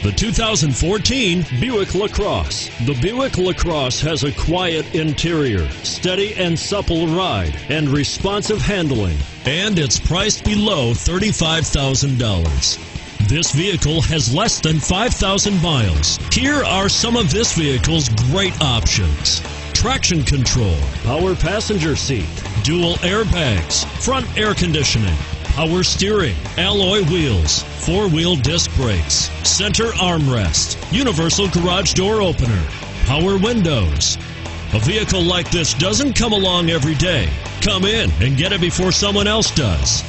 The 2014 Buick LaCrosse. The Buick LaCrosse has a quiet interior, steady and supple ride, and responsive handling. And it's priced below $35,000. This vehicle has less than 5,000 miles. Here are some of this vehicle's great options: traction control, power passenger seat, dual airbags, front air conditioning, power steering, alloy wheels, four-wheel disc brakes, center armrest, universal garage door opener, power windows. A vehicle like this doesn't come along every day. Come in and get it before someone else does.